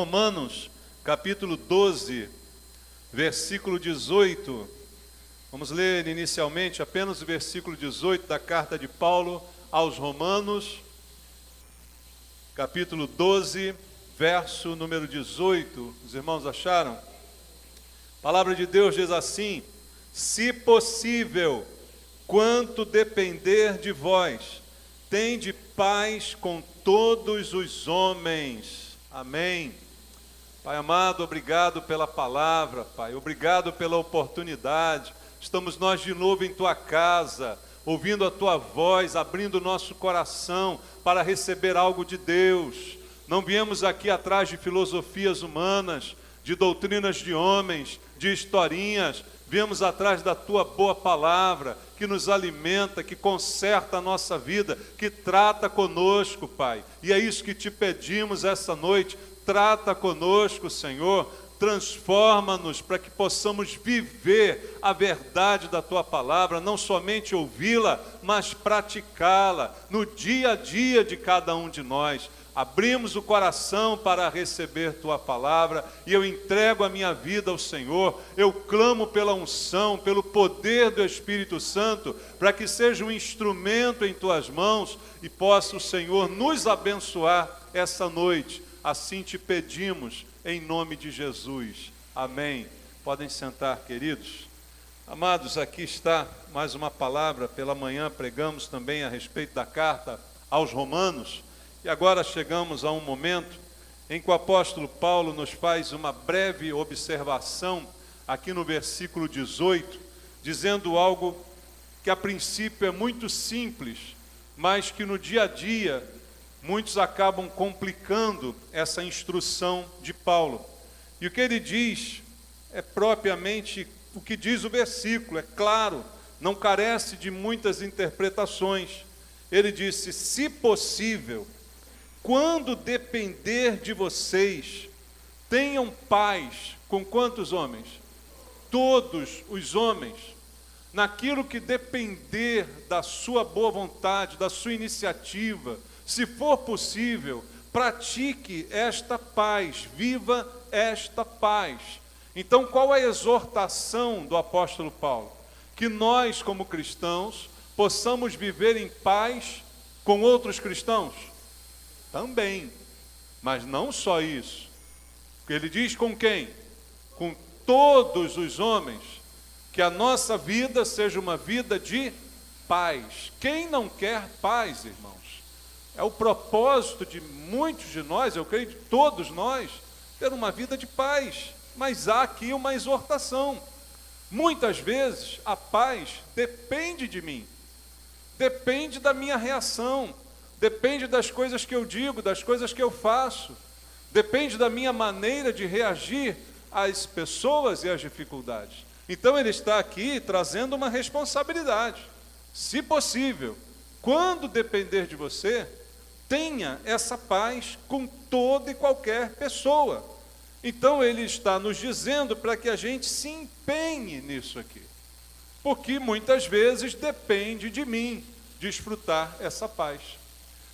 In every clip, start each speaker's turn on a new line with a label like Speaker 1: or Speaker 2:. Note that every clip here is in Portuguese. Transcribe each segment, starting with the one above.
Speaker 1: Romanos, capítulo 12, versículo 18. Vamos ler inicialmente apenas o versículo 18 da carta de Paulo aos Romanos, capítulo 12, verso número 18. Os irmãos acharam? A palavra de Deus diz assim: se possível, quanto depender de vós, tende paz com todos os homens. Amém. Pai amado, obrigado pela palavra, Pai. Obrigado pela oportunidade. Estamos nós de novo em Tua casa, ouvindo a Tua voz, abrindo o nosso coração para receber algo de Deus. Não viemos aqui atrás de filosofias humanas, de doutrinas de homens, de historinhas. Viemos atrás da Tua boa palavra, que nos alimenta, que conserta a nossa vida, que trata conosco, Pai. E é isso que Te pedimos essa noite. Trata conosco, Senhor. Transforma-nos para que possamos viver a verdade da Tua palavra, não somente ouvi-la, mas praticá-la no dia a dia de cada um de nós. Abrimos o coração para receber Tua palavra e eu entrego a minha vida ao Senhor. Eu clamo pela unção, pelo poder do Espírito Santo, para que seja um instrumento em Tuas mãos e possa o Senhor nos abençoar essa noite. Assim Te pedimos, em nome de Jesus. Amém. Podem sentar, queridos. Amados, aqui está mais uma palavra. Pela manhã pregamos também a respeito da carta aos Romanos. E agora chegamos a um momento em que o apóstolo Paulo nos faz uma breve observação aqui no versículo 18, dizendo algo que a princípio é muito simples, mas que no dia a dia muitos acabam complicando essa instrução de Paulo. E o que ele diz é propriamente o que diz o versículo, é claro, não carece de muitas interpretações. Ele disse: se possível, quando depender de vocês, tenham paz com quantos homens? Todos os homens. Naquilo que depender da sua boa vontade, da sua iniciativa, se for possível, pratique esta paz, viva esta paz. Então, qual é a exortação do apóstolo Paulo? Que nós, como cristãos, possamos viver em paz com outros cristãos? Também, mas não só isso. Ele diz com quem? Com todos os homens. Que a nossa vida seja uma vida de paz. Quem não quer paz, irmãos? É o propósito de muitos de nós, eu creio de todos nós, ter uma vida de paz. Mas há aqui uma exortação. Muitas vezes a paz depende de mim, depende da minha reação, depende das coisas que eu digo, das coisas que eu faço, depende da minha maneira de reagir às pessoas e às dificuldades. Então ele está aqui trazendo uma responsabilidade. Se possível, quando depender de você, tenha essa paz com toda e qualquer pessoa. Então ele está nos dizendo para que a gente se empenhe nisso aqui. Porque muitas vezes depende de mim desfrutar essa paz.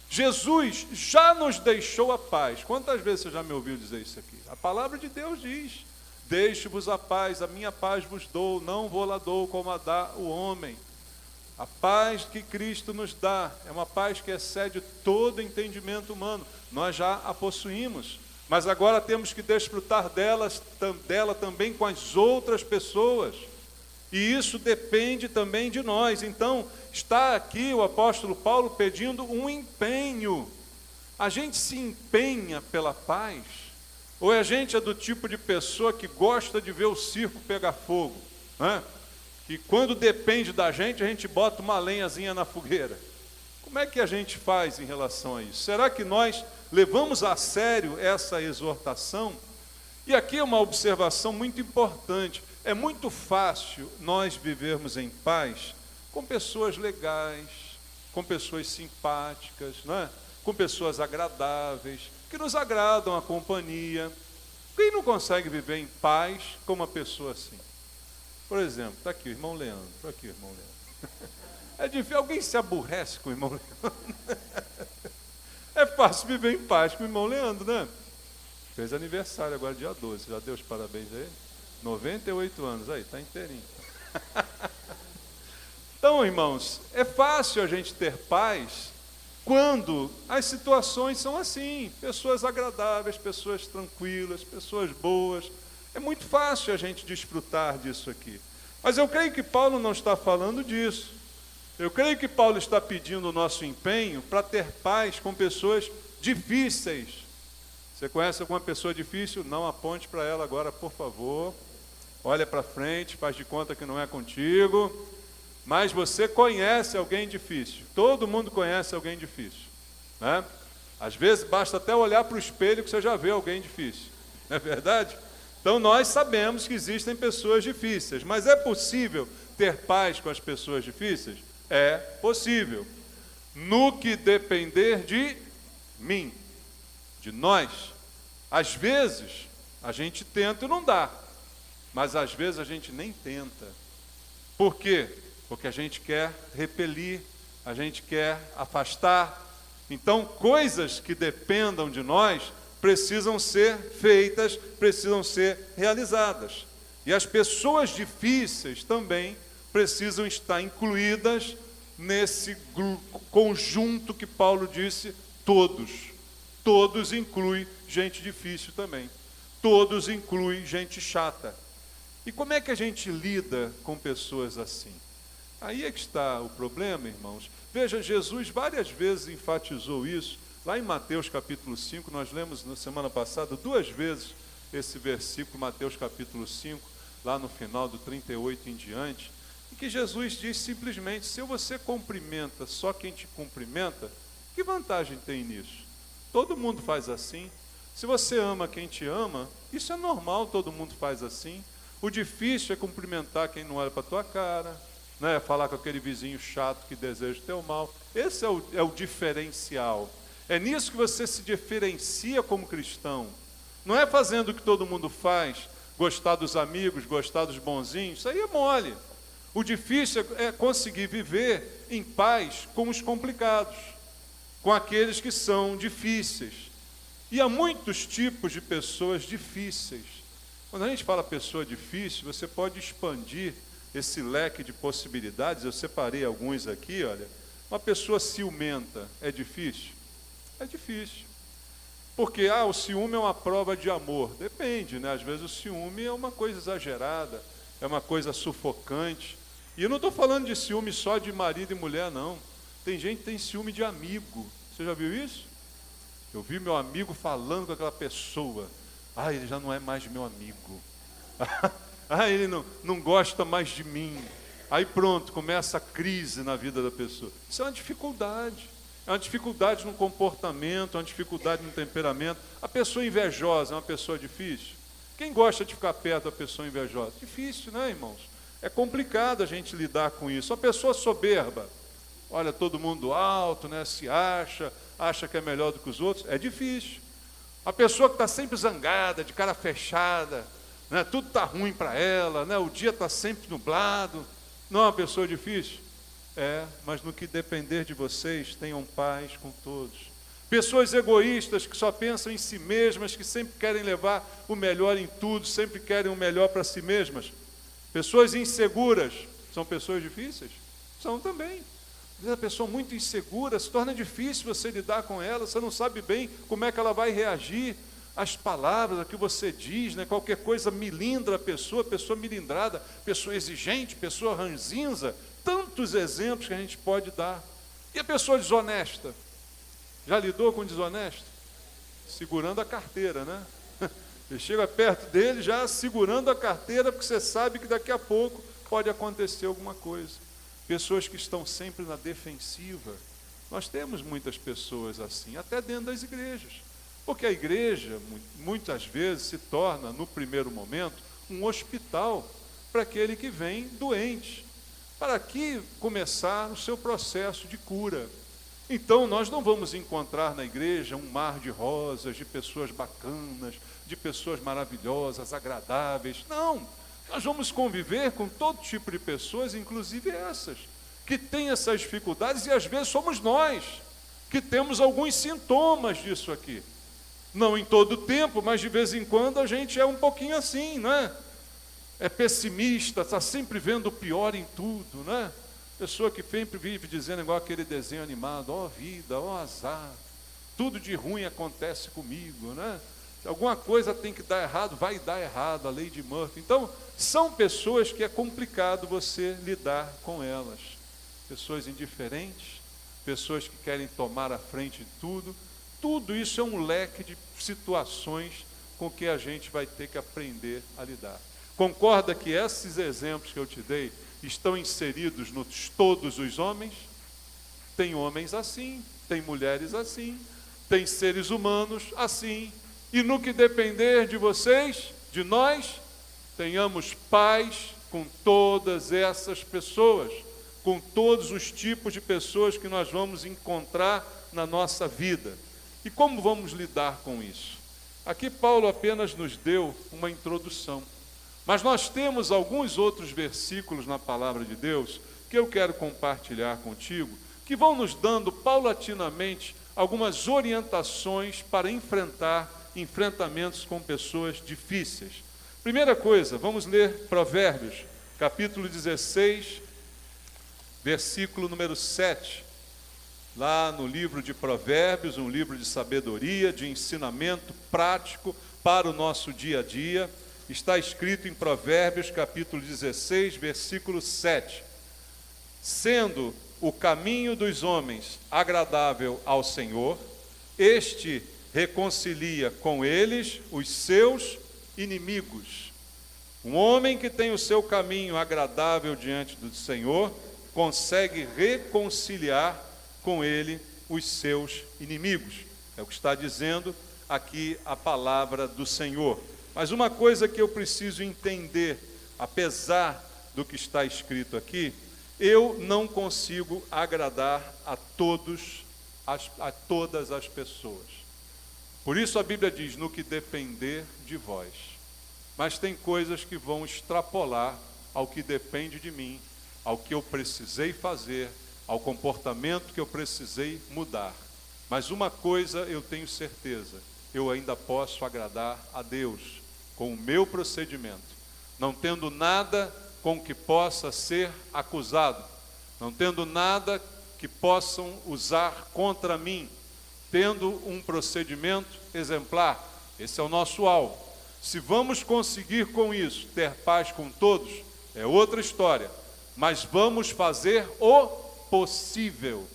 Speaker 1: Jesus já nos deixou a paz. Quantas vezes você já me ouviu dizer isso aqui? A palavra de Deus diz: deixe-vos a paz, a minha paz vos dou, não vou lá dou como a dá o homem. A paz que Cristo nos dá é uma paz que excede todo entendimento humano. Nós já a possuímos, mas agora temos que desfrutar dela também com as outras pessoas. E isso depende também de nós. Então, está aqui o apóstolo Paulo pedindo um empenho. A gente se empenha pela paz? Ou a gente é do tipo de pessoa que gosta de ver o circo pegar fogo, né? E quando depende da gente, a gente bota uma lenhazinha na fogueira. Como é que a gente faz em relação a isso? Será que nós levamos a sério essa exortação? E aqui é uma observação muito importante. É muito fácil nós vivermos em paz com pessoas legais, com pessoas simpáticas, né? Com pessoas agradáveis, que nos agradam a companhia. Quem não consegue viver em paz com uma pessoa assim? Por exemplo, está aqui o irmão Leandro. Está aqui o irmão Leandro. É difícil, alguém se aborrece com o irmão Leandro? É fácil viver em paz com o irmão Leandro, né? Fez aniversário agora, dia 12. Já deu os parabéns a ele? 98 anos, aí, está inteirinho. Então, irmãos, é fácil a gente ter paz quando as situações são assim, pessoas agradáveis, pessoas tranquilas, pessoas boas. É muito fácil a gente desfrutar disso aqui. Mas eu creio que Paulo não está falando disso. Eu creio que Paulo está pedindo o nosso empenho para ter paz com pessoas difíceis. Você conhece alguma pessoa difícil? Não aponte para ela agora, por favor. Olha para frente, faz de conta que não é contigo. Mas você conhece alguém difícil. Todo mundo conhece alguém difícil, né? Às vezes basta até olhar para o espelho que você já vê alguém difícil. Não é verdade? Então nós sabemos que existem pessoas difíceis. Mas é possível ter paz com as pessoas difíceis? É possível. No que depender de mim, de nós. Às vezes a gente tenta e não dá. Mas às vezes a gente nem tenta. Por quê? Porque a gente quer repelir, a gente quer afastar. Então, coisas que dependam de nós precisam ser feitas, precisam ser realizadas. E as pessoas difíceis também precisam estar incluídas nesse conjunto que Paulo disse, todos. Todos incluem gente difícil também. Todos incluem gente chata. E como é que a gente lida com pessoas assim? Aí é que está o problema, irmãos. Veja, Jesus várias vezes enfatizou isso. Lá em Mateus capítulo 5, nós lemos na semana passada 2 vezes esse versículo, Mateus capítulo 5, lá no final do 38 em diante, em que Jesus diz simplesmente, se você cumprimenta só quem te cumprimenta, que vantagem tem nisso? Todo mundo faz assim. Se você ama quem te ama, isso é normal, todo mundo faz assim. O difícil é cumprimentar quem não olha para a tua cara, né? Falar com aquele vizinho chato que deseja o teu mal. Esse é o diferencial. É nisso que você se diferencia como cristão. Não é fazendo o que todo mundo faz, gostar dos amigos, gostar dos bonzinhos, isso aí é mole. O difícil é conseguir viver em paz com os complicados, com aqueles que são difíceis. E há muitos tipos de pessoas difíceis. Quando a gente fala pessoa difícil, você pode expandir esse leque de possibilidades. Eu separei alguns aqui, olha. Uma pessoa ciumenta é difícil? É difícil. Porque, o ciúme é uma prova de amor. Depende, né? Às vezes o ciúme é uma coisa exagerada, é uma coisa sufocante. E eu não estou falando de ciúme só de marido e mulher, não. Tem gente que tem ciúme de amigo. Você já viu isso? Eu vi meu amigo falando com aquela pessoa. Ele já não é mais meu amigo. Ele não gosta mais de mim. Aí pronto, começa a crise na vida da pessoa. Isso é uma dificuldade. É uma dificuldade no comportamento, uma dificuldade no temperamento. A pessoa invejosa é uma pessoa difícil. Quem gosta de ficar perto da pessoa invejosa? Difícil, né, irmãos? É complicado a gente lidar com isso. A pessoa soberba, olha, todo mundo alto, né, se acha que é melhor do que os outros, é difícil. A pessoa que está sempre zangada, de cara fechada, né, tudo está ruim para ela, né, o dia está sempre nublado, não é uma pessoa difícil? Mas no que depender de vocês, tenham paz com todos. Pessoas egoístas que só pensam em si mesmas, que sempre querem levar o melhor em tudo, sempre querem o melhor para si mesmas. Pessoas inseguras, são pessoas difíceis? São também. Às vezes a pessoa muito insegura, se torna difícil você lidar com ela, você não sabe bem como é que ela vai reagir às palavras, ao que você diz, né? Qualquer coisa milindra a pessoa milindrada, pessoa exigente, pessoa ranzinza, tantos exemplos que a gente pode dar. E a pessoa desonesta? Já lidou com desonesto? Segurando a carteira, né? Você chega perto dele já segurando a carteira, porque você sabe que daqui a pouco pode acontecer alguma coisa. Pessoas que estão sempre na defensiva. Nós temos muitas pessoas assim, até dentro das igrejas. Porque a igreja, muitas vezes, se torna, no primeiro momento, um hospital para aquele que vem doente, para aqui começar o seu processo de cura. Então, nós não vamos encontrar na igreja um mar de rosas, de pessoas bacanas, de pessoas maravilhosas, agradáveis. Não, nós vamos conviver com todo tipo de pessoas, inclusive essas, que têm essas dificuldades, e às vezes somos nós que temos alguns sintomas disso aqui. Não em todo o tempo, mas de vez em quando a gente é um pouquinho assim, né? É pessimista, está sempre vendo o pior em tudo, né? Pessoa que sempre vive dizendo igual aquele desenho animado, ó vida, ó azar, tudo de ruim acontece comigo, né? Se alguma coisa tem que dar errado, vai dar errado, a lei de Murphy. Então, são pessoas que é complicado você lidar com elas. Pessoas indiferentes, pessoas que querem tomar a frente de tudo. Tudo isso é um leque de situações com que a gente vai ter que aprender a lidar. Concorda que esses exemplos que eu te dei estão inseridos nos todos os homens? Tem homens assim, tem mulheres assim, tem seres humanos assim. E no que depender de vocês, de nós, tenhamos paz com todas essas pessoas, com todos os tipos de pessoas que nós vamos encontrar na nossa vida. E como vamos lidar com isso? Aqui Paulo apenas nos deu uma introdução. Mas nós temos alguns outros versículos na palavra de Deus que eu quero compartilhar contigo, que vão nos dando paulatinamente algumas orientações para enfrentamentos com pessoas difíceis. Primeira coisa, vamos ler Provérbios, capítulo 16, versículo número 7. Lá no livro de Provérbios, um livro de sabedoria, de ensinamento prático para o nosso dia a dia, está escrito em Provérbios, capítulo 16, versículo 7. Sendo o caminho dos homens agradável ao Senhor, este reconcilia com eles os seus inimigos. Um homem que tem o seu caminho agradável diante do Senhor, consegue reconciliar com ele os seus inimigos. É o que está dizendo aqui a palavra do Senhor. Mas uma coisa que eu preciso entender, apesar do que está escrito aqui, eu não consigo agradar a todas as pessoas. Por isso a Bíblia diz, no que depender de vós. Mas tem coisas que vão extrapolar ao que depende de mim, ao que eu precisei fazer, ao comportamento que eu precisei mudar. Mas uma coisa eu tenho certeza, eu ainda posso agradar a Deus com o meu procedimento, não tendo nada com que possa ser acusado, não tendo nada que possam usar contra mim, tendo um procedimento exemplar. Esse é o nosso alvo. Se vamos conseguir com isso ter paz com todos, é outra história, mas vamos fazer o possível.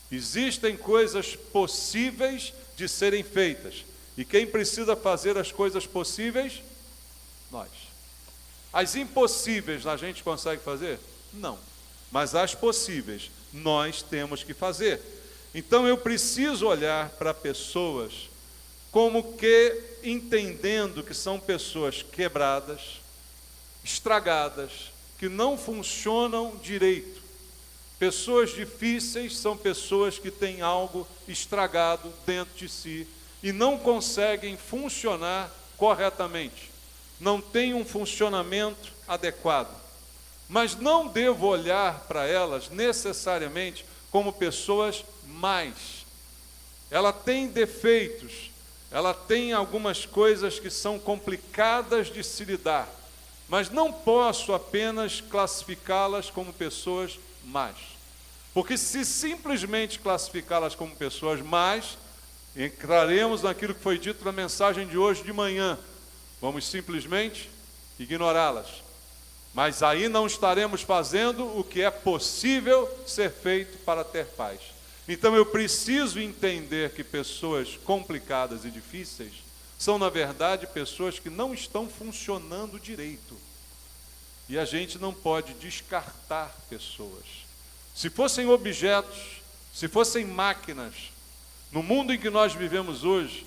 Speaker 1: Existem coisas possíveis de serem feitas, e quem precisa fazer as coisas possíveis? Nós. As impossíveis a gente consegue fazer? Não. Mas as possíveis nós temos que fazer. Então eu preciso olhar para pessoas como que entendendo que são pessoas quebradas, estragadas, que não funcionam direito. Pessoas difíceis são pessoas que têm algo estragado dentro de si e não conseguem funcionar corretamente. Não têm um funcionamento adequado. Mas não devo olhar para elas necessariamente como pessoas más. Ela tem defeitos, ela tem algumas coisas que são complicadas de se lidar, mas não posso apenas classificá-las como pessoas más. Porque se simplesmente classificá-las como pessoas más, entraremos naquilo que foi dito na mensagem de hoje de manhã. Vamos simplesmente ignorá-las. Mas aí não estaremos fazendo o que é possível ser feito para ter paz. Então eu preciso entender que pessoas complicadas e difíceis são, na verdade, pessoas que não estão funcionando direito. E a gente não pode descartar pessoas. Se fossem objetos, se fossem máquinas, no mundo em que nós vivemos hoje,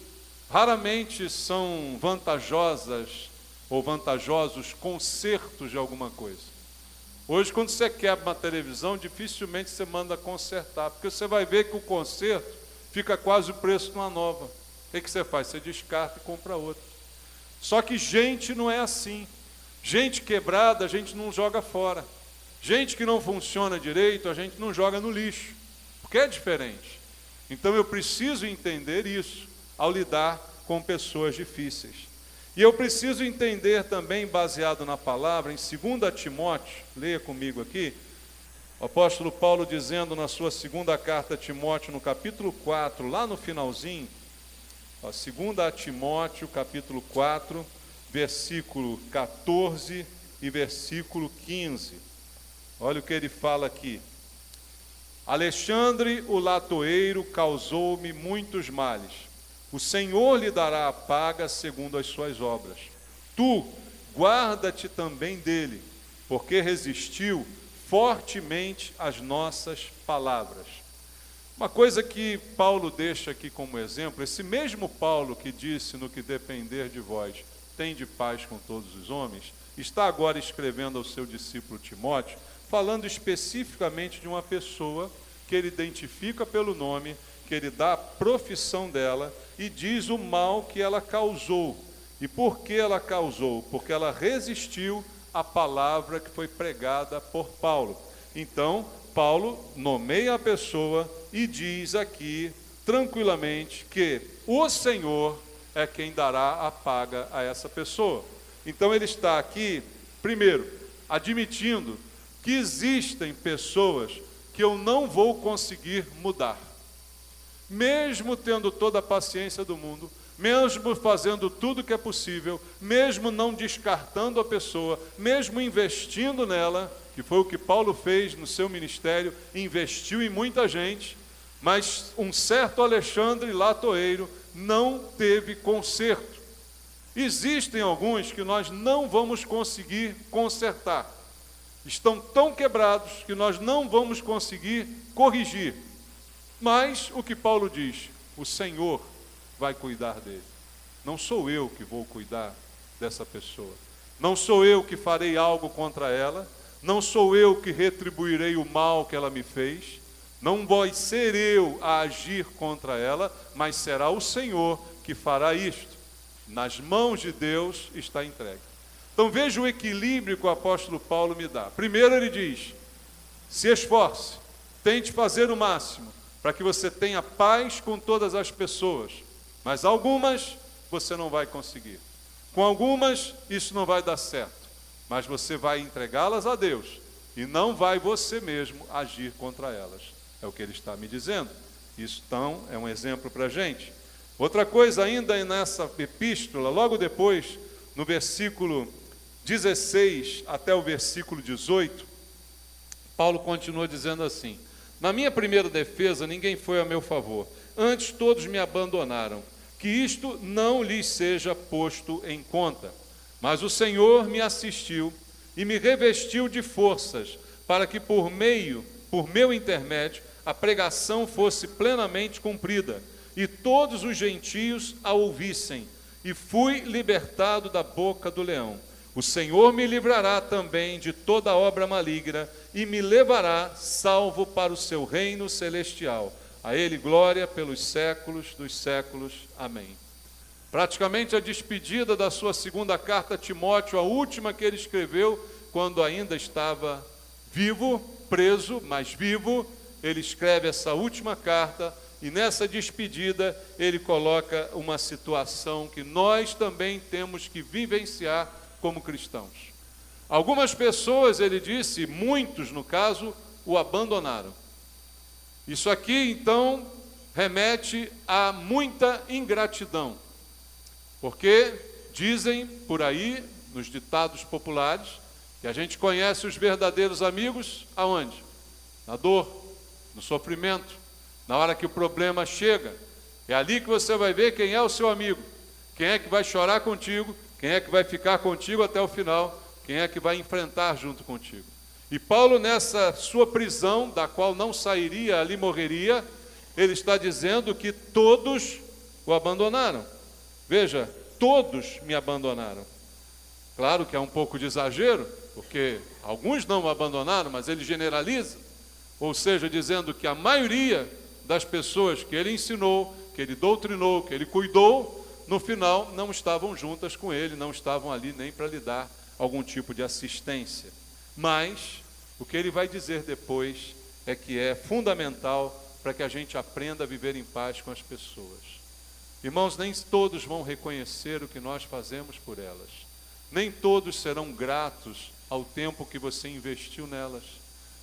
Speaker 1: raramente são vantajosas ou vantajosos consertos de alguma coisa. Hoje, quando você quebra uma televisão, dificilmente você manda consertar, porque você vai ver que o conserto fica quase o preço de uma nova. O que você faz? Você descarta e compra outra. Só que gente não é assim. Gente quebrada, a gente não joga fora. Gente que não funciona direito, a gente não joga no lixo, porque é diferente. Então eu preciso entender isso ao lidar com pessoas difíceis. E eu preciso entender também, baseado na palavra, em 2 Timóteo, leia comigo aqui, o apóstolo Paulo dizendo na sua segunda carta a Timóteo, no capítulo 4, lá no finalzinho, 2 Timóteo, capítulo 4, versículo 14 e versículo 15. Olha o que ele fala aqui. Alexandre, o latoeiro, causou-me muitos males. O Senhor lhe dará a paga segundo as suas obras. Tu, guarda-te também dele, porque resistiu fortemente às nossas palavras. Uma coisa que Paulo deixa aqui como exemplo, esse mesmo Paulo que disse no que depender de vós, tende paz com todos os homens, está agora escrevendo ao seu discípulo Timóteo, falando especificamente de uma pessoa que ele identifica pelo nome, que ele dá a profissão dela e diz o mal que ela causou. E por que ela causou? Porque ela resistiu à palavra que foi pregada por Paulo. Então, Paulo nomeia a pessoa e diz aqui, tranquilamente, que o Senhor é quem dará a paga a essa pessoa. Então ele está aqui, primeiro, admitindo que existem pessoas que eu não vou conseguir mudar. Mesmo tendo toda a paciência do mundo, mesmo fazendo tudo que é possível, mesmo não descartando a pessoa, mesmo investindo nela, que foi o que Paulo fez no seu ministério, investiu em muita gente, mas um certo Alexandre latoeiro não teve conserto. Existem alguns que nós não vamos conseguir consertar. Estão tão quebrados que nós não vamos conseguir corrigir. Mas o que Paulo diz, o Senhor vai cuidar dele. Não sou eu que vou cuidar dessa pessoa. Não sou eu que farei algo contra ela. Não sou eu que retribuirei o mal que ela me fez. Não vai ser eu a agir contra ela, mas será o Senhor que fará isto. Nas mãos de Deus está entregue. Então veja o equilíbrio que o apóstolo Paulo me dá. Primeiro ele diz, se esforce, tente fazer o máximo, para que você tenha paz com todas as pessoas. Mas algumas você não vai conseguir. Com algumas isso não vai dar certo. Mas você vai entregá-las a Deus e não vai você mesmo agir contra elas. É o que ele está me dizendo. Isso então é um exemplo para a gente. Outra coisa ainda nessa epístola, logo depois, no versículo 16 até o versículo 18, Paulo continua dizendo assim, na minha primeira defesa ninguém foi a meu favor, antes todos me abandonaram, que isto não lhes seja posto em conta. Mas o Senhor me assistiu e me revestiu de forças, para que por meu intermédio, a pregação fosse plenamente cumprida, e todos os gentios a ouvissem, e fui libertado da boca do leão. O Senhor me livrará também de toda obra maligna, e me levará salvo para o seu reino celestial. A ele glória pelos séculos dos séculos. Amém. Praticamente a despedida da sua segunda carta a Timóteo, a última que ele escreveu, quando ainda estava vivo, preso, mas vivo, ele escreve essa última carta, e nessa despedida ele coloca uma situação que nós também temos que vivenciar como cristãos. Algumas pessoas, ele disse, muitos no caso, o abandonaram. Isso aqui então remete a muita ingratidão, porque dizem por aí, nos ditados populares, que a gente conhece os verdadeiros amigos aonde? Na dor, no sofrimento, na hora que o problema chega. É ali que você vai ver quem é o seu amigo, quem é que vai chorar contigo, quem é que vai ficar contigo até o final, quem é que vai enfrentar junto contigo. E Paulo, nessa sua prisão, da qual não sairia, ali morreria, ele está dizendo que todos o abandonaram. Veja, todos me abandonaram. Claro que é um pouco de exagero, porque alguns não o abandonaram, mas ele generaliza, ou seja, dizendo que a maioria das pessoas que ele ensinou, que ele doutrinou, que ele cuidou, no final não estavam juntas com ele, não estavam ali nem para lhe dar algum tipo de assistência. Mas o que ele vai dizer depois é que é fundamental para que a gente aprenda a viver em paz com as pessoas. Irmãos, nem todos vão reconhecer o que nós fazemos por elas. Nem todos serão gratos ao tempo que você investiu nelas.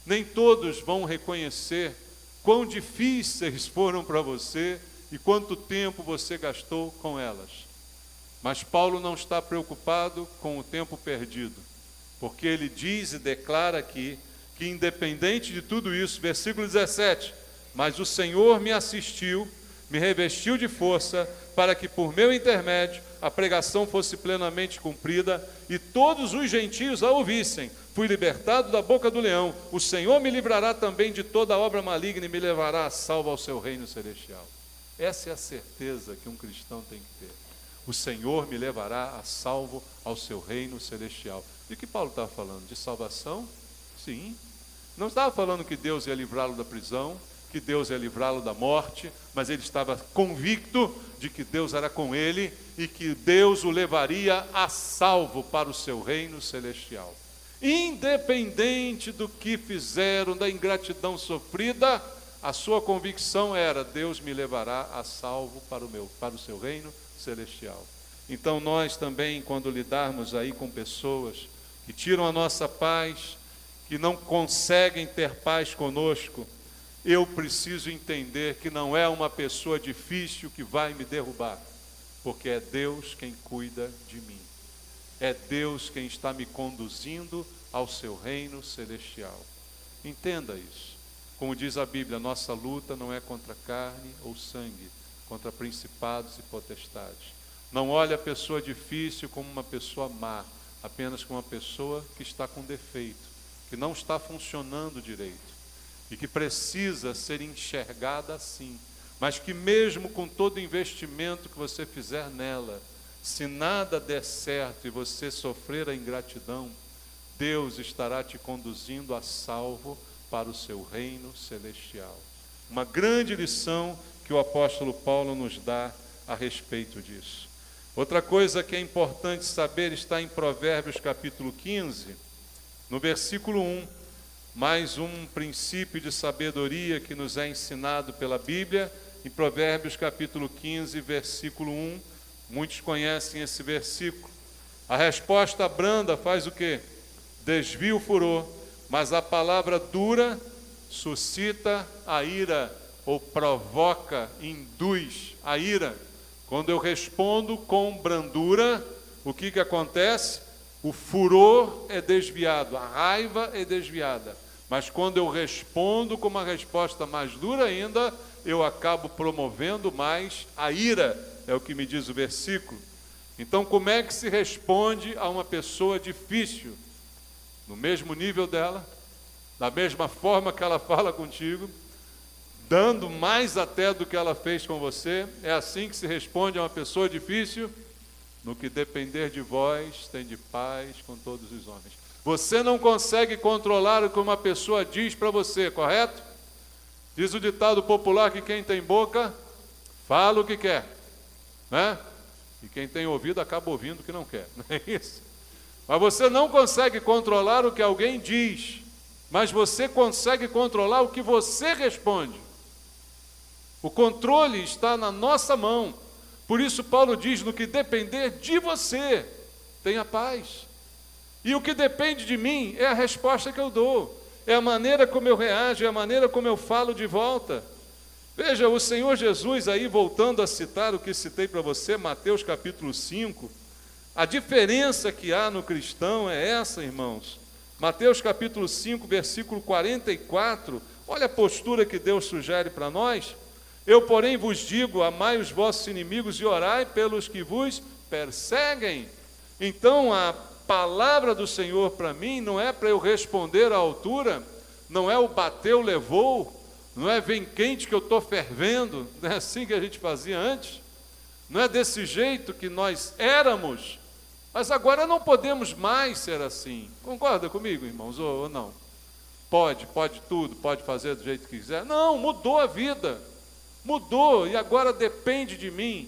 Speaker 1: Nem todos vão reconhecer quão difíceis foram para você e quanto tempo você gastou com elas. Mas Paulo não está preocupado com o tempo perdido, porque ele diz e declara aqui que independente de tudo isso, versículo 17, mas o Senhor me assistiu, me revestiu de força, para que por meu intermédio a pregação fosse plenamente cumprida e todos os gentios a ouvissem. Fui libertado da boca do leão, o Senhor me livrará também de toda obra maligna e me levará a salvo ao seu reino celestial. Essa é a certeza que um cristão tem que ter. O Senhor me levará a salvo ao seu reino celestial. E o que Paulo estava falando? De salvação? Sim. Não estava falando que Deus ia livrá-lo da prisão, que Deus ia livrá-lo da morte, mas ele estava convicto de que Deus era com ele e que Deus o levaria a salvo para o seu reino celestial. Independente do que fizeram, da ingratidão sofrida, a sua convicção era: Deus me levará a salvo para o seu reino celestial. Então nós também, quando lidarmos aí com pessoas que tiram a nossa paz, que não conseguem ter paz conosco, eu preciso entender que não é uma pessoa difícil que vai me derrubar, porque é Deus quem cuida de mim. É Deus quem está me conduzindo ao seu reino celestial. Entenda isso. Como diz a Bíblia, nossa luta não é contra carne ou sangue, contra principados e potestades. Não olhe a pessoa difícil como uma pessoa má, apenas como uma pessoa que está com defeito, que não está funcionando direito e que precisa ser enxergada assim, mas que mesmo com todo o investimento que você fizer nela, se nada der certo e você sofrer a ingratidão, Deus estará te conduzindo a salvo para o seu reino celestial. Uma grande lição que o apóstolo Paulo nos dá a respeito disso. Outra coisa que é importante saber está em Provérbios capítulo 15, no versículo 1, mais um princípio de sabedoria que nos é ensinado pela Bíblia, em Provérbios capítulo 15, versículo 1, muitos conhecem esse versículo. A resposta branda faz o quê? Desvia o furor, mas a palavra dura suscita a ira, ou provoca, induz a ira. Quando eu respondo com brandura, o que acontece? O furor é desviado, a raiva é desviada. Mas quando eu respondo com uma resposta mais dura ainda, eu acabo promovendo mais a ira, é o que me diz o versículo. Então, como é que se responde a uma pessoa difícil? No mesmo nível dela, da mesma forma que ela fala contigo, dando mais até do que ela fez com você. É assim que se responde a uma pessoa difícil? No que depender de vós, tende paz com todos os homens. Você não consegue controlar o que uma pessoa diz para você, correto? Diz o ditado popular que quem tem boca, fala o que quer, né? E quem tem ouvido acaba ouvindo o que não quer, não é isso? Mas você não consegue controlar o que alguém diz, mas você consegue controlar o que você responde. O controle está na nossa mão. Por isso Paulo diz, no que depender de você, tenha paz. E o que depende de mim é a resposta que eu dou, é a maneira como eu reajo, é a maneira como eu falo de volta. Veja, o Senhor Jesus aí, voltando a citar o que citei para você, Mateus capítulo 5, a diferença que há no cristão é essa, irmãos. Mateus capítulo 5, versículo 44, olha a postura que Deus sugere para nós. Eu, porém, vos digo, amai os vossos inimigos e orai pelos que vos perseguem. Então, a palavra do Senhor para mim não é para eu responder à altura, não é o bateu, levou, não é vem quente que eu estou fervendo, não é assim que a gente fazia antes, não é desse jeito que nós éramos, mas agora não podemos mais ser assim. Concorda comigo, irmãos, ou não? Pode tudo, pode fazer do jeito que quiser. Não, mudou a vida, mudou e agora depende de mim.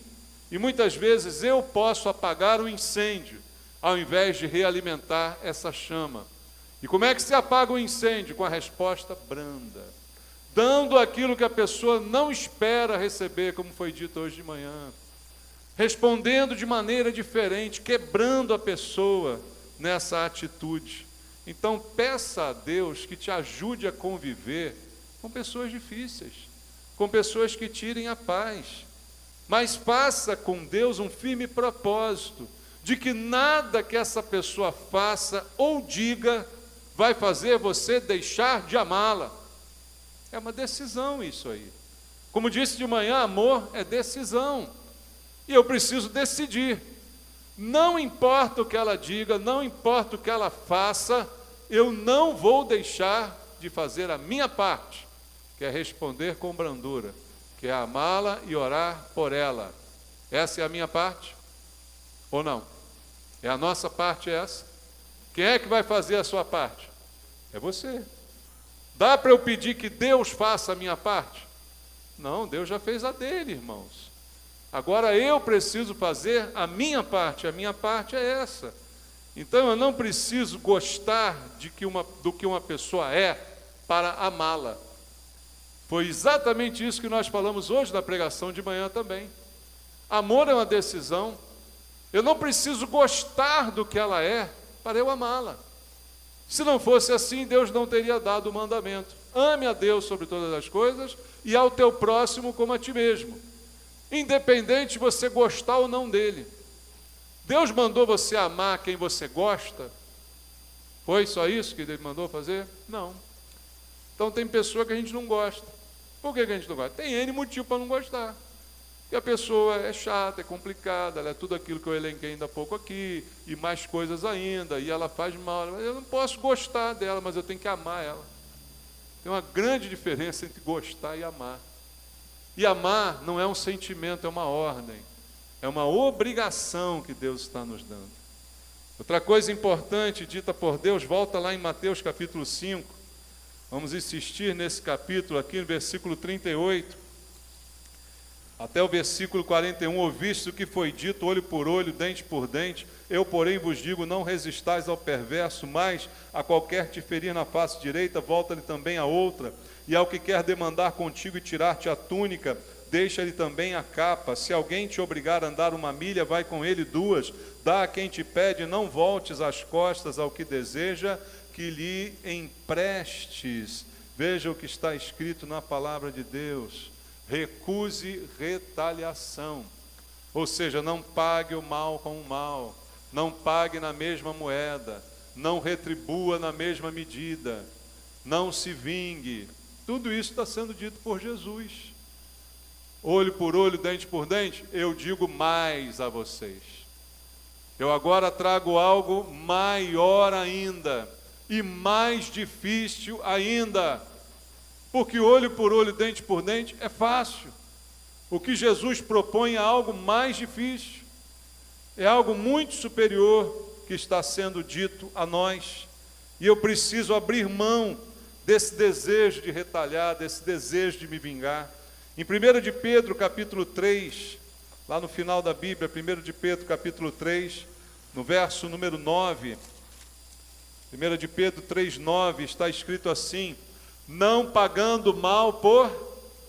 Speaker 1: E muitas vezes eu posso apagar o incêndio, ao invés de realimentar essa chama. E como é que se apaga o incêndio? Com a resposta branda, dando aquilo que a pessoa não espera receber, como foi dito hoje de manhã. respondendo de maneira diferente, quebrando a pessoa nessa atitude. Então, peça a Deus que te ajude a conviver com pessoas difíceis, com pessoas que tirem a paz. Mas faça com Deus um firme propósito de que nada que essa pessoa faça ou diga vai fazer você deixar de amá-la. É uma decisão isso aí. Como disse de manhã, amor é decisão. E eu preciso decidir. Não importa o que ela diga, não importa o que ela faça, eu não vou deixar de fazer a minha parte, que é responder com brandura, que é amá-la e orar por ela. Essa é a minha parte? Ou não? É a nossa parte essa? Quem é que vai fazer a sua parte? É você. Dá para eu pedir que Deus faça a minha parte? Não, Deus já fez a dele, irmãos. Agora eu preciso fazer a minha parte é essa. Então eu não preciso gostar do que uma pessoa é para amá-la. Foi exatamente isso que nós falamos hoje na pregação de manhã também. Amor é uma decisão. Eu não preciso gostar do que ela é para eu amá-la. Se não fosse assim, Deus não teria dado o mandamento. Ame a Deus sobre todas as coisas e ao teu próximo como a ti mesmo. Independente de você gostar ou não dele. Deus mandou você amar quem você gosta? Foi só isso que ele mandou fazer? Não. Então tem pessoa que a gente não gosta. Por que a gente não gosta? Tem N motivo para não gostar. E a pessoa é chata, é complicada, ela é tudo aquilo que eu elenquei ainda há pouco aqui, e mais coisas ainda, e ela faz mal. Eu não posso gostar dela, mas eu tenho que amar ela. Tem uma grande diferença entre gostar e amar. E amar não é um sentimento, é uma ordem. É uma obrigação que Deus está nos dando. Outra coisa importante dita por Deus, volta lá em Mateus capítulo 5. Vamos insistir nesse capítulo aqui, no versículo 38. Até o versículo 41, ouviste o que foi dito, olho por olho, dente por dente, eu, porém, vos digo, não resistais ao perverso, mas a qualquer te ferir na face direita, volta-lhe também a outra, e ao que quer demandar contigo e tirar-te a túnica, deixa-lhe também a capa. Se alguém te obrigar a andar 1 milha, vai com ele 2, dá a quem te pede, não voltes as costas ao que deseja, que lhe emprestes. Veja o que está escrito na palavra de Deus. Recuse retaliação, ou seja, não pague o mal com o mal, não pague na mesma moeda, não retribua na mesma medida, não se vingue. Tudo isso está sendo dito por Jesus. Olho por olho, dente por dente, eu digo mais a vocês. Eu agora trago algo maior ainda, e mais difícil ainda. Porque olho por olho, dente por dente é fácil. O que Jesus propõe é algo mais difícil. É algo muito superior que está sendo dito a nós. E eu preciso abrir mão desse desejo de retalhar, desse desejo de me vingar. Em 1 de Pedro, capítulo 3, lá no final da Bíblia, 1 de Pedro, capítulo 3, no verso número 9. 1 de Pedro 3, 9, está escrito assim: não pagando mal por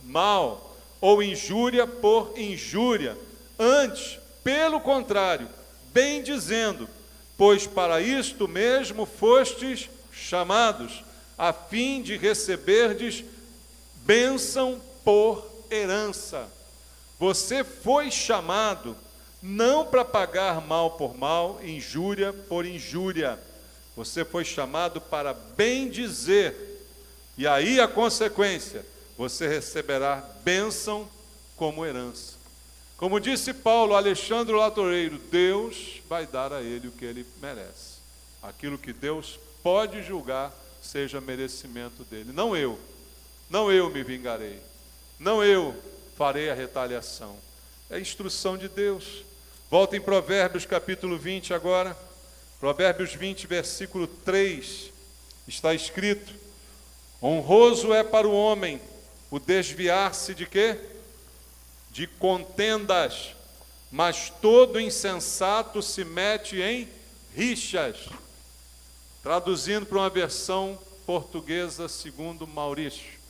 Speaker 1: mal, ou injúria por injúria, antes, pelo contrário, bem dizendo, pois para isto mesmo fostes chamados, a fim de receberdes bênção por herança. Você foi chamado não para pagar mal por mal, injúria por injúria. Você foi chamado para bem dizer. E aí a consequência, você receberá bênção como herança. Como disse Paulo, Alexandre Latoreiro, Deus vai dar a ele o que ele merece. Aquilo que Deus pode julgar seja merecimento dele. Não eu me vingarei. Não eu farei a retaliação. É a instrução de Deus. Volta em Provérbios capítulo 20 agora. Provérbios 20, versículo 3. Está escrito: honroso é para o homem o desviar-se de quê? De contendas, mas todo insensato se mete em rixas. Traduzindo para uma versão portuguesa segundo Maurício.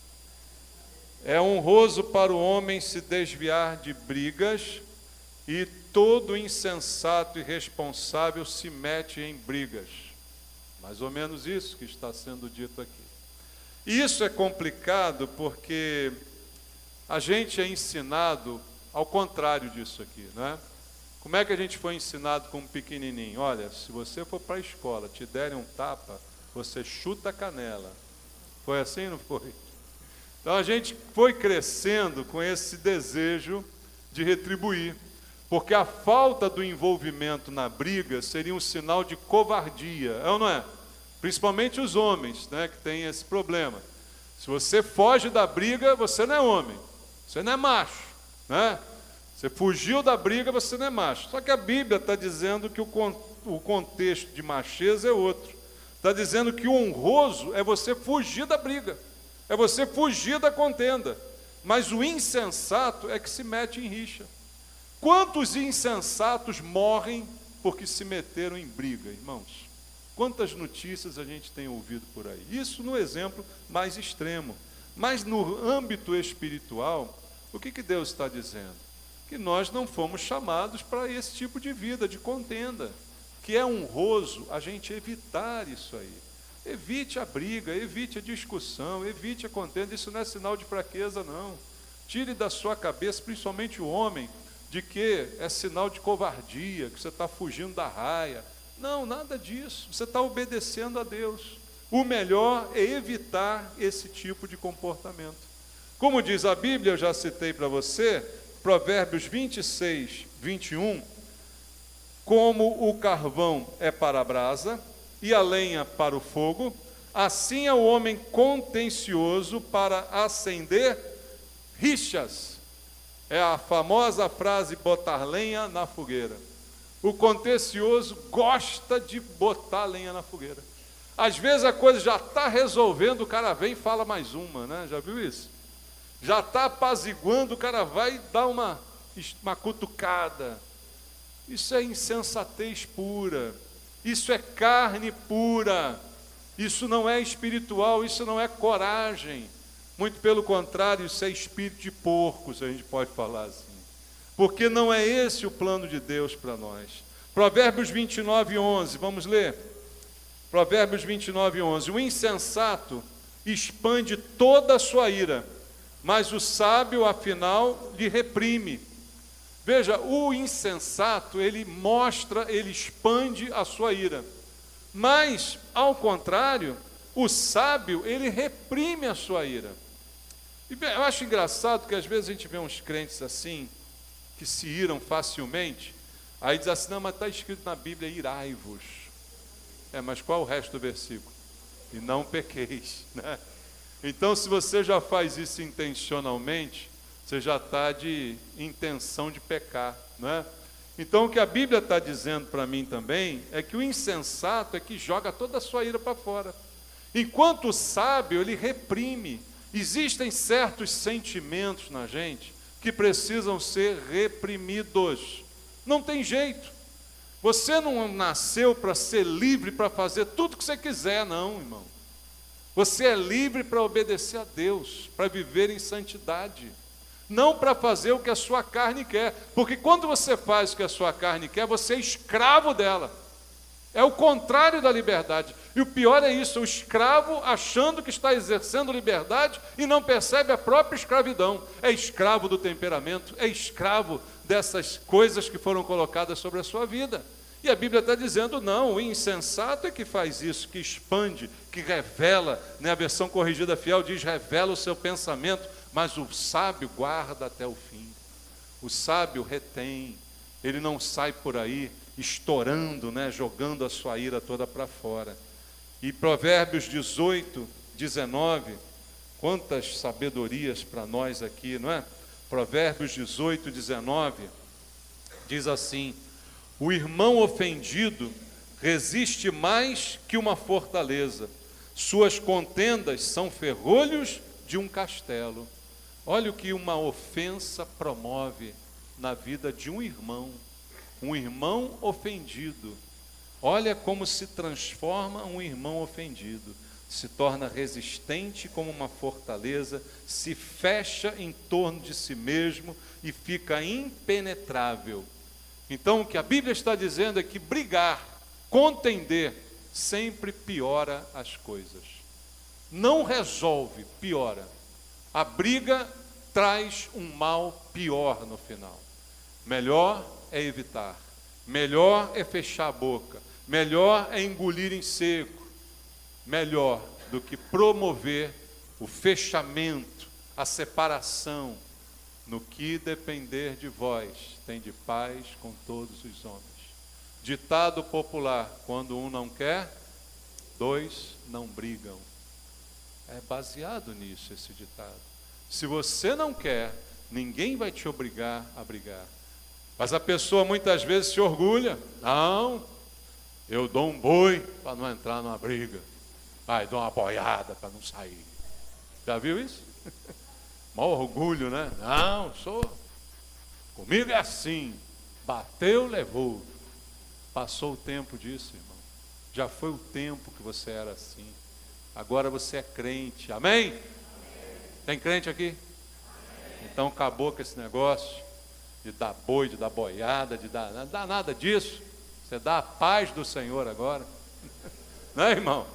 Speaker 1: É honroso para o homem se desviar de brigas, e todo insensato e irresponsável se mete em brigas. Mais ou menos isso que está sendo dito aqui. Isso é complicado porque a gente é ensinado ao contrário disso aqui, né? Como é que a gente foi ensinado como pequenininho? Olha, se você for para a escola, te derem um tapa, você chuta a canela. Foi assim, não foi? Então a gente foi crescendo com esse desejo de retribuir, porque a falta do envolvimento na briga seria um sinal de covardia, é ou não é? Principalmente os homens, né, que têm esse problema. Se você foge da briga, você não é homem, você não é macho, né? Você fugiu da briga, você não é macho. Só que a Bíblia está dizendo que o contexto de macheza é outro. Está dizendo que o honroso é você fugir da briga, é você fugir da contenda. Mas o insensato é que se mete em rixa. Quantos insensatos morrem porque se meteram em briga, irmãos? Quantas notícias a gente tem ouvido por aí? Isso no exemplo mais extremo. Mas no âmbito espiritual, o que Deus está dizendo? Que nós não fomos chamados para esse tipo de vida, de contenda, que é honroso a gente evitar isso aí. Evite a briga, evite a discussão, evite a contenda, isso não é sinal de fraqueza, não. Tire da sua cabeça, principalmente o homem, de que é sinal de covardia, que você está fugindo da raia. Não, nada disso, você está obedecendo a Deus. O melhor é evitar esse tipo de comportamento. Como diz a Bíblia, eu já citei para você, Provérbios 26, 21, como o carvão é para a brasa e a lenha para o fogo, assim é o homem contencioso para acender rixas. É a famosa frase, botar lenha na fogueira. O contencioso gosta de botar lenha na fogueira. Às vezes a coisa já está resolvendo, o cara vem e fala mais uma, né? Já viu isso? Já está apaziguando, o cara vai dar uma cutucada. Isso é insensatez pura, isso é carne pura, isso não é espiritual, isso não é coragem. Muito pelo contrário, isso é espírito de porco, se a gente pode falar assim. Porque não é esse o plano de Deus para nós. Provérbios 29, 11, vamos ler? Provérbios 29, 11. O insensato expande toda a sua ira, mas o sábio, afinal, lhe reprime. Veja, o insensato, ele mostra, ele expande a sua ira. Mas, ao contrário, o sábio, ele reprime a sua ira. E eu acho engraçado que às vezes a gente vê uns crentes assim, que se iram facilmente, aí diz assim, não, mas está escrito na Bíblia, irai-vos. Mas qual o resto do versículo? E não pequeis, né? Então, se você já faz isso intencionalmente, você já está de intenção de pecar, não é? Então, o que a Bíblia está dizendo para mim também é que o insensato é que joga toda a sua ira para fora, enquanto o sábio, ele reprime. Existem certos sentimentos na gente que precisam ser reprimidos. Não tem jeito. Você não nasceu para ser livre para fazer tudo o que você quiser, não, irmão. Você é livre para obedecer a Deus, para viver em santidade, não para fazer o que a sua carne quer, porque quando você faz o que a sua carne quer, você é escravo dela. É o contrário da liberdade. E o pior é isso, o escravo achando que está exercendo liberdade e não percebe a própria escravidão. É escravo do temperamento, é escravo dessas coisas que foram colocadas sobre a sua vida. E a Bíblia está dizendo, não, o insensato é que faz isso, que expande, que revela, né? A versão corrigida fiel diz, revela o seu pensamento, mas o sábio guarda até o fim. O sábio retém, ele não sai por aí estourando, né? Jogando a sua ira toda para fora. E Provérbios 18, 19, quantas sabedorias para nós aqui, não é? Provérbios 18, 19, diz assim, o irmão ofendido resiste mais que uma fortaleza, suas contendas são ferrolhos de um castelo. Olha o que uma ofensa promove na vida de um irmão ofendido. Olha como se transforma um irmão ofendido, se torna resistente como uma fortaleza, se fecha em torno de si mesmo e fica impenetrável. Então, o que a Bíblia está dizendo é que brigar, contender, sempre piora as coisas. Não resolve, piora. A briga traz um mal pior no final. Melhor é evitar. Melhor é fechar a boca. Melhor é engolir em seco. Melhor do que promover o fechamento, a separação. No que depender de vós, tende paz com todos os homens. Ditado popular: quando um não quer, dois não brigam. É baseado nisso esse ditado. Se você não quer, ninguém vai te obrigar a brigar. Mas a pessoa muitas vezes se orgulha. Não, eu dou um boi para não entrar numa briga. Dou uma boiada para não sair. Já viu isso? Mó orgulho, né? Não, comigo é assim. Bateu, levou. Passou o tempo disso, irmão. Já foi o tempo que você era assim. Agora você é crente. Amém? Tem crente aqui? Então acabou com esse negócio de dar boi, de dar boiada, não dá nada disso. Você dá a paz do Senhor agora. Né, irmão?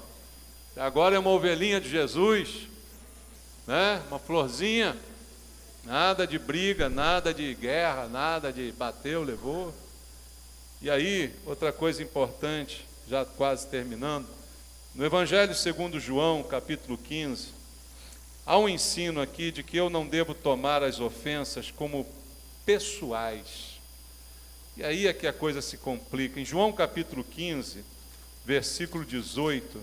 Speaker 1: Agora é uma ovelhinha de Jesus, né? Uma florzinha. Nada de briga, nada de guerra, nada de bateu, levou. E aí, outra coisa importante, já quase terminando, no Evangelho segundo João, capítulo 15, há um ensino aqui de que eu não devo tomar as ofensas como pessoais. E aí é que a coisa se complica. Em João capítulo 15, versículo 18,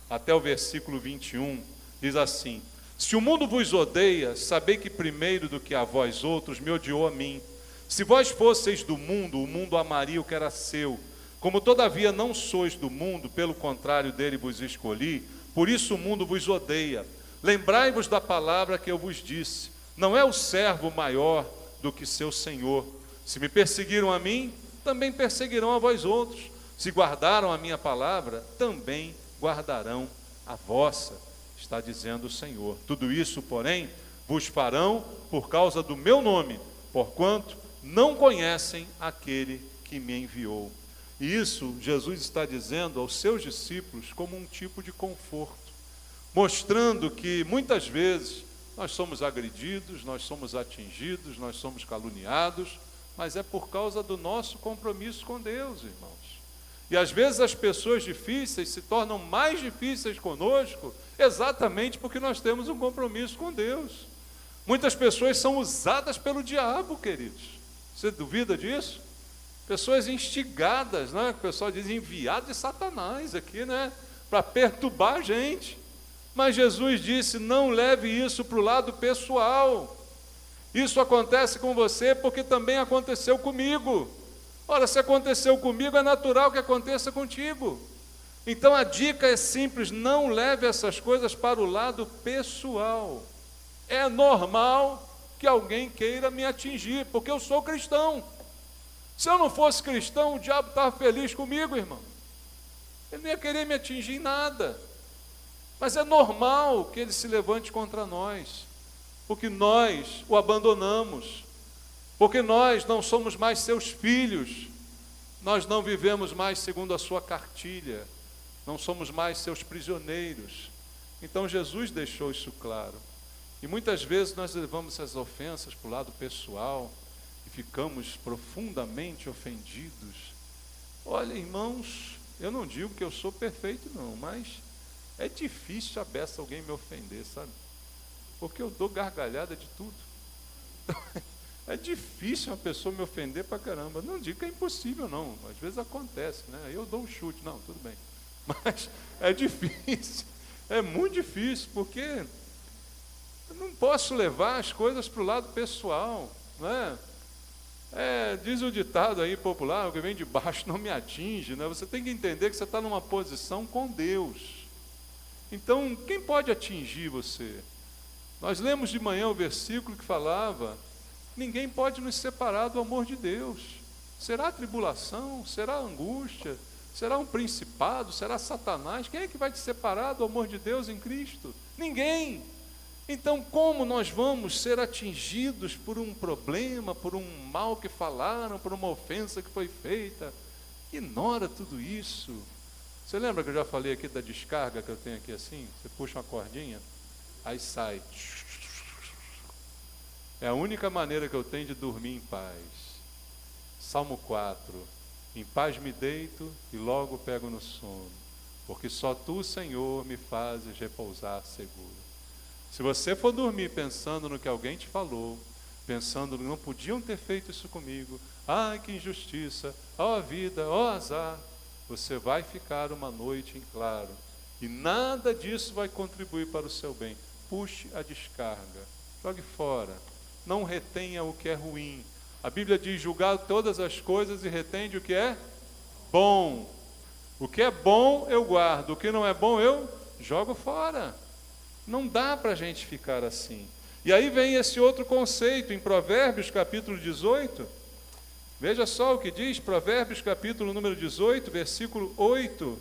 Speaker 1: até o versículo 21, diz assim: se o mundo vos odeia, sabei que primeiro do que a vós outros me odiou a mim. Se vós fosseis do mundo, o mundo amaria o que era seu. Como todavia não sois do mundo, pelo contrário dele vos escolhi, por isso o mundo vos odeia. Lembrai-vos da palavra que eu vos disse: não é o servo maior do que seu senhor. Se me perseguiram a mim, também perseguirão a vós outros. Se guardaram a minha palavra, também guardarão a vossa, está dizendo o Senhor. Tudo isso, porém, vos farão por causa do meu nome, porquanto não conhecem aquele que me enviou. E isso Jesus está dizendo aos seus discípulos como um tipo de conforto, mostrando que muitas vezes nós somos agredidos, nós somos atingidos, nós somos caluniados, mas é por causa do nosso compromisso com Deus, irmãos. E às vezes as pessoas difíceis se tornam mais difíceis conosco, exatamente porque nós temos um compromisso com Deus. Muitas pessoas são usadas pelo diabo, queridos. Você duvida disso? Pessoas instigadas, né? O pessoal diz enviado de Satanás aqui, né? Para perturbar a gente. Mas Jesus disse: não leve isso para o lado pessoal. Isso acontece com você porque também aconteceu comigo. Ora, se aconteceu comigo, é natural que aconteça contigo. Então a dica é simples: não leve essas coisas para o lado pessoal. É normal que alguém queira me atingir, porque eu sou cristão. Se eu não fosse cristão, o diabo estava feliz comigo, irmão. Ele não ia querer me atingir em nada. Mas é normal que ele se levante contra nós, porque nós o abandonamos, porque nós não somos mais seus filhos, nós não vivemos mais segundo a sua cartilha, não somos mais seus prisioneiros. Então Jesus deixou isso claro. E muitas vezes nós levamos essas ofensas para o lado pessoal e ficamos profundamente ofendidos. Olha, irmãos, eu não digo que eu sou perfeito não, mas é difícil a beça alguém me ofender, sabe? Porque eu dou gargalhada de tudo. É difícil uma pessoa me ofender pra caramba. Não digo que é impossível não, às vezes acontece, né? Aí eu dou um chute, não, tudo bem. Mas é difícil, é muito difícil, porque eu não posso levar as coisas para o lado pessoal, não é? Diz o ditado aí popular: o que vem de baixo não me atinge, né? Você tem que entender que você está numa posição com Deus. Então, quem pode atingir você? Nós lemos de manhã o versículo que falava: ninguém pode nos separar do amor de Deus. Será tribulação? Será angústia? Será um principado? Será Satanás? Quem é que vai te separar do amor de Deus em Cristo? Ninguém. Então, como nós vamos ser atingidos por um problema, por um mal que falaram, por uma ofensa que foi feita? Ignora tudo isso. Você lembra que eu já falei aqui da descarga que eu tenho aqui assim? Você puxa uma cordinha, aí sai. É a única maneira que eu tenho de dormir em paz. Salmo 4. Em paz me deito e logo pego no sono, porque só Tu, Senhor, me fazes repousar seguro. Se você for dormir pensando no que alguém te falou, pensando que não podiam ter feito isso comigo, ai que injustiça, ó vida, ó azar, você vai ficar uma noite em claro, e nada disso vai contribuir para o seu bem. Puxe a descarga, jogue fora, não retenha o que é ruim. A Bíblia diz: julgar todas as coisas e retende o que é bom. O que é bom eu guardo, o que não é bom eu jogo fora. Não dá para a gente ficar assim. E aí vem esse outro conceito em Provérbios capítulo 18. Veja só o que diz Provérbios capítulo número 18, versículo 8.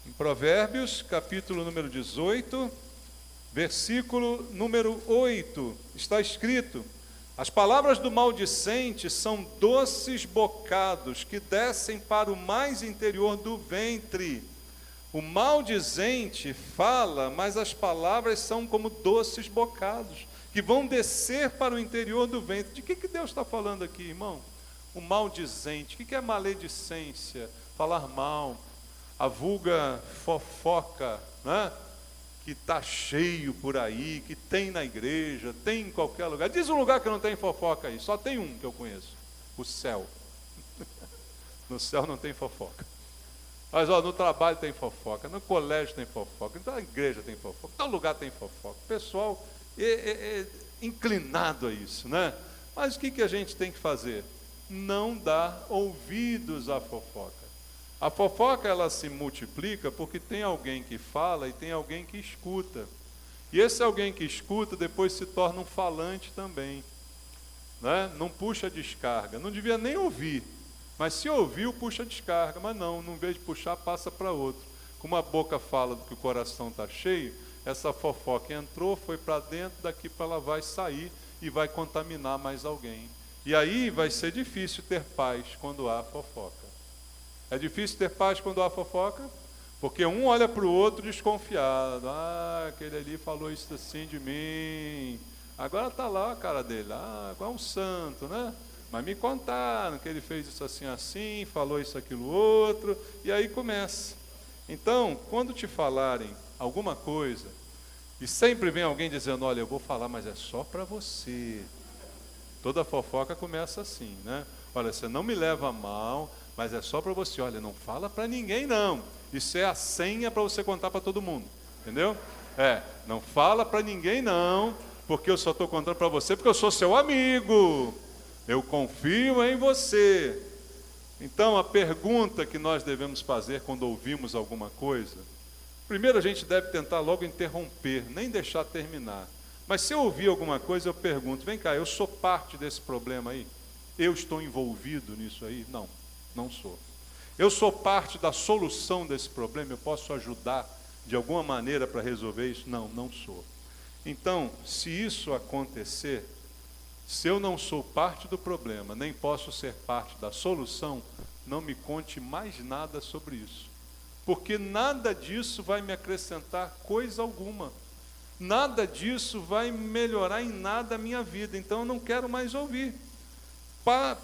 Speaker 1: Em Provérbios capítulo número 18, versículo número 8, está escrito: as palavras do maldicente são doces bocados que descem para o mais interior do ventre. O maldizente fala, mas as palavras são como doces bocados, que vão descer para o interior do ventre. De que Deus está falando aqui, irmão? O maldizente. O que é maledicência? Falar mal. A vulga fofoca, né? Que está cheio por aí, que tem na igreja, tem em qualquer lugar. Diz um lugar que não tem fofoca aí, só tem um que eu conheço: o céu. No céu não tem fofoca. Mas no trabalho tem fofoca, no colégio tem fofoca, na igreja tem fofoca, em todo lugar tem fofoca. O pessoal é inclinado a isso, né? Mas o que a gente tem que fazer? Não dar ouvidos à fofoca. A fofoca, ela se multiplica porque tem alguém que fala e tem alguém que escuta. E esse alguém que escuta depois se torna um falante também, né? Não puxa descarga, não devia nem ouvir, mas se ouviu, puxa descarga. Mas não, em vez de puxar, passa para outro. Como a boca fala do que o coração está cheio, essa fofoca entrou, foi para dentro, daqui para ela vai sair e vai contaminar mais alguém. E aí vai ser difícil ter paz quando há fofoca. É difícil ter paz quando há fofoca, porque um olha para o outro desconfiado. Ah, aquele ali falou isso assim de mim. Agora está lá a cara dele. Ah, agora é um santo, né? Mas me contaram que ele fez isso assim, assim, falou isso, aquilo, outro. E aí começa. Então, quando te falarem alguma coisa, e sempre vem alguém dizendo: olha, eu vou falar, mas é só para você. Toda fofoca começa assim, né? Olha, você não me leva a mal, mas é só para você. Olha, não fala para ninguém não. Isso é a senha para você contar para todo mundo, entendeu? Não fala para ninguém não, porque eu só estou contando para você porque eu sou seu amigo. Eu confio em você. Então, a pergunta que nós devemos fazer quando ouvimos alguma coisa, primeiro a gente deve tentar logo interromper, nem deixar terminar. Mas se eu ouvir alguma coisa, eu pergunto: vem cá, eu sou parte desse problema aí? Eu estou envolvido nisso aí? Não, não sou. Eu sou parte da solução desse problema? Eu posso ajudar de alguma maneira para resolver isso? Não, não sou. Então, se isso acontecer, se eu não sou parte do problema, nem posso ser parte da solução, não me conte mais nada sobre isso. Porque nada disso vai me acrescentar coisa alguma. Nada disso vai melhorar em nada a minha vida. Então eu não quero mais ouvir.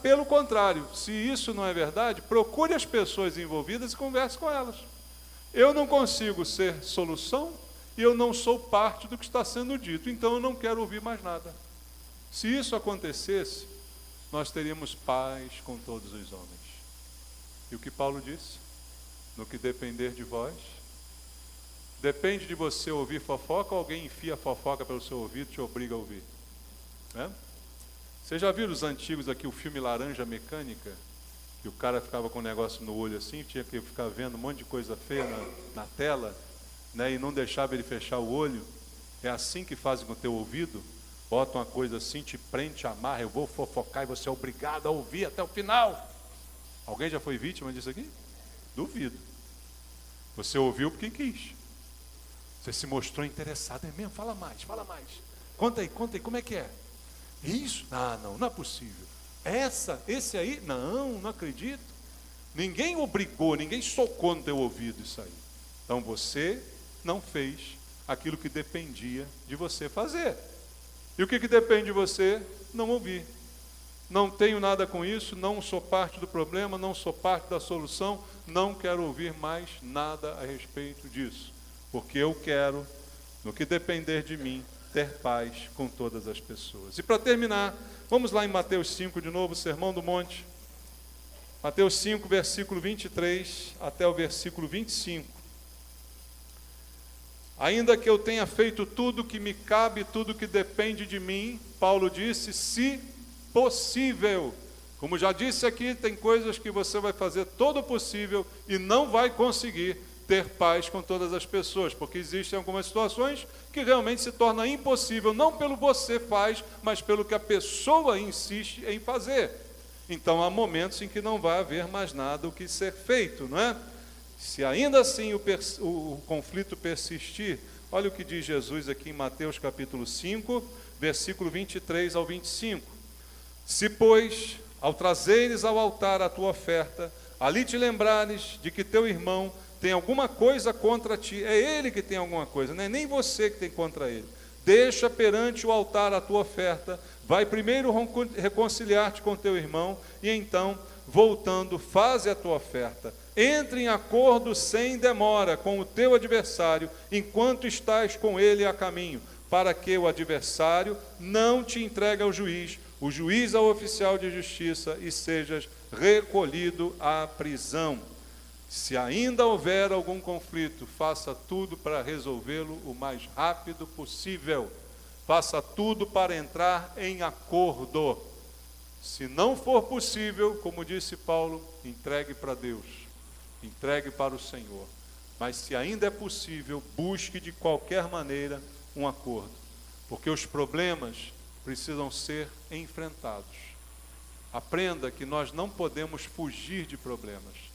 Speaker 1: Pelo contrário, se isso não é verdade, procure as pessoas envolvidas e converse com elas. Eu não consigo ser solução e eu não sou parte do que está sendo dito. Então eu não quero ouvir mais nada. Se isso acontecesse, nós teríamos paz com todos os homens. E o que Paulo disse? No que depender de vós, depende de você ouvir fofoca, ou alguém enfia a fofoca pelo seu ouvido e te obriga a ouvir. Né? Vocês já viram os antigos aqui, o filme Laranja Mecânica? Que o cara ficava com um negócio no olho assim, tinha que ficar vendo um monte de coisa feia na tela, né, e não deixava ele fechar o olho. É assim que fazem com o teu ouvido. Bota uma coisa assim, te prende, te amarra, eu vou fofocar e você é obrigado a ouvir até o final. Alguém já foi vítima disso aqui? Duvido. Você ouviu porque quis. Você se mostrou interessado, é mesmo? Fala mais, fala mais. Conta aí, como é que é? Isso? Ah, não é possível. Esse aí? Não acredito. Ninguém obrigou, ninguém socou no teu ouvido isso aí. Então você não fez aquilo que dependia de você fazer. E o que depende de você? Não ouvir. Não tenho nada com isso, não sou parte do problema, não sou parte da solução, não quero ouvir mais nada a respeito disso. Porque eu quero, no que depender de mim, ter paz com todas as pessoas. E para terminar, vamos lá em Mateus 5 de novo, Sermão do Monte. Mateus 5, versículo 23 até o versículo 25. Ainda que eu tenha feito tudo que me cabe, tudo que depende de mim, Paulo disse, se possível. Como já disse aqui, tem coisas que você vai fazer todo o possível e não vai conseguir ter paz com todas as pessoas, porque existem algumas situações que realmente se torna impossível, não pelo você faz, mas pelo que a pessoa insiste em fazer. Então há momentos em que não vai haver mais nada o que ser feito, não é? Se ainda assim o conflito persistir, olha o que diz Jesus aqui em Mateus capítulo 5, versículo 23 ao 25. Se, pois, ao trazeres ao altar a tua oferta, ali te lembrares de que teu irmão tem alguma coisa contra ti, é ele que tem alguma coisa, não é nem você que tem contra ele. Deixa perante o altar a tua oferta, vai primeiro reconciliar-te com teu irmão, e então, voltando, faze a tua oferta. Entre em acordo sem demora com o teu adversário, enquanto estás com ele a caminho, para que o adversário não te entregue ao juiz, o juiz ao oficial de justiça, e sejas recolhido à prisão. Se ainda houver algum conflito, faça tudo para resolvê-lo o mais rápido possível. Faça tudo para entrar em acordo. Se não for possível, como disse Paulo, entregue para Deus, entregue para o Senhor. Mas se ainda é possível, busque de qualquer maneira um acordo, porque os problemas precisam ser enfrentados. Aprenda que nós não podemos fugir de problemas.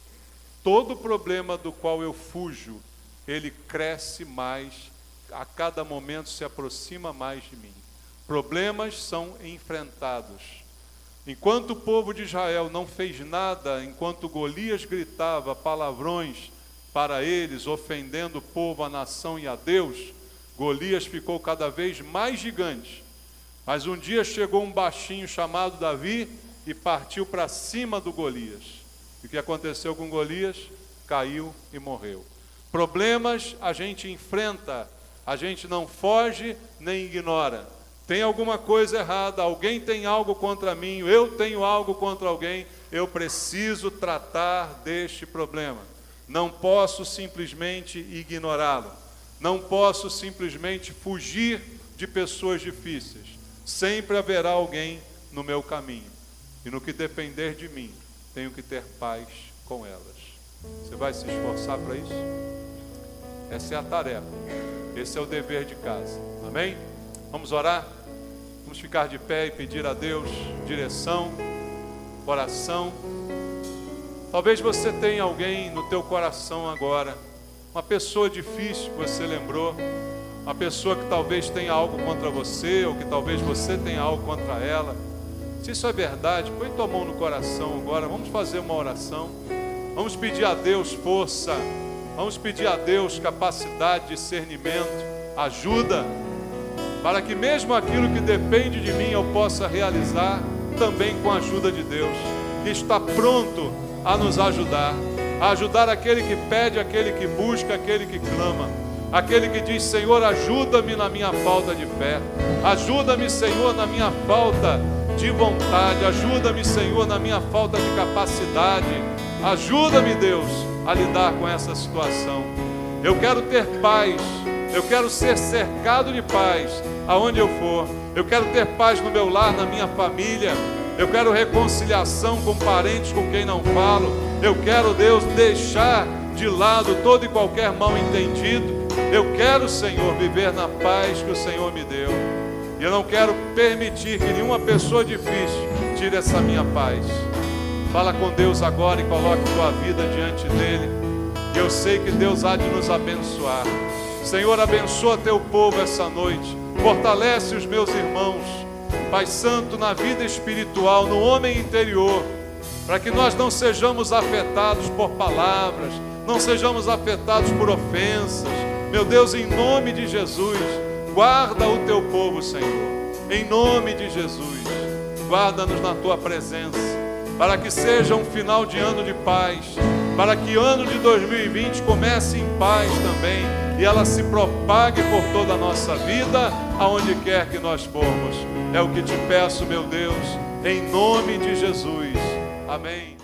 Speaker 1: Todo problema do qual eu fujo, ele cresce mais, a cada momento se aproxima mais de mim. Problemas são enfrentados. Enquanto o povo de Israel não fez nada, enquanto Golias gritava palavrões para eles, ofendendo o povo, a nação e a Deus, Golias ficou cada vez mais gigante. Mas um dia chegou um baixinho chamado Davi e partiu para cima do Golias. E o que aconteceu com Golias? Caiu e morreu. Problemas a gente enfrenta, a gente não foge nem ignora. Tem alguma coisa errada, alguém tem algo contra mim, eu tenho algo contra alguém, eu preciso tratar deste problema. Não posso simplesmente ignorá-lo. Não posso simplesmente fugir de pessoas difíceis. Sempre haverá alguém no meu caminho. E no que depender de mim, tenho que ter paz com elas. Você vai se esforçar para isso? Essa é a tarefa. Esse é o dever de casa. Amém? Vamos orar? Vamos ficar de pé e pedir a Deus direção, oração. Talvez você tenha alguém no teu coração agora, uma pessoa difícil que você lembrou, uma pessoa que talvez tenha algo contra você, ou que talvez você tenha algo contra ela. Se isso é verdade, põe tua mão no coração agora, vamos fazer uma oração, vamos pedir a Deus força, vamos pedir a Deus capacidade, discernimento, ajuda, para que mesmo aquilo que depende de mim eu possa realizar também com a ajuda de Deus, que está pronto a nos ajudar, a ajudar aquele que pede, aquele que busca, aquele que clama, aquele que diz: Senhor, ajuda-me na minha falta de fé, ajuda-me, Senhor, na minha falta de vontade, ajuda-me, Senhor, na minha falta de capacidade, ajuda-me, Deus, a lidar com essa situação. Eu quero ter paz, eu quero ser cercado de paz aonde eu for, eu quero ter paz no meu lar, na minha família, eu quero reconciliação com parentes com quem não falo, eu quero, Deus, deixar de lado todo e qualquer mal entendido, eu quero, Senhor, viver na paz que o Senhor me deu. E eu não quero permitir que nenhuma pessoa difícil tire essa minha paz. Fala com Deus agora e coloque tua vida diante dele. E eu sei que Deus há de nos abençoar. Senhor, abençoa teu povo essa noite, fortalece os meus irmãos, Pai Santo, na vida espiritual, no homem interior, para que nós não sejamos afetados por palavras, não sejamos afetados por ofensas. Meu Deus, em nome de Jesus, guarda o teu povo, Senhor, em nome de Jesus, guarda-nos na tua presença, para que seja um final de ano de paz, para que o ano de 2020 comece em paz também, e ela se propague por toda a nossa vida, aonde quer que nós formos. É o que te peço, meu Deus, em nome de Jesus. Amém.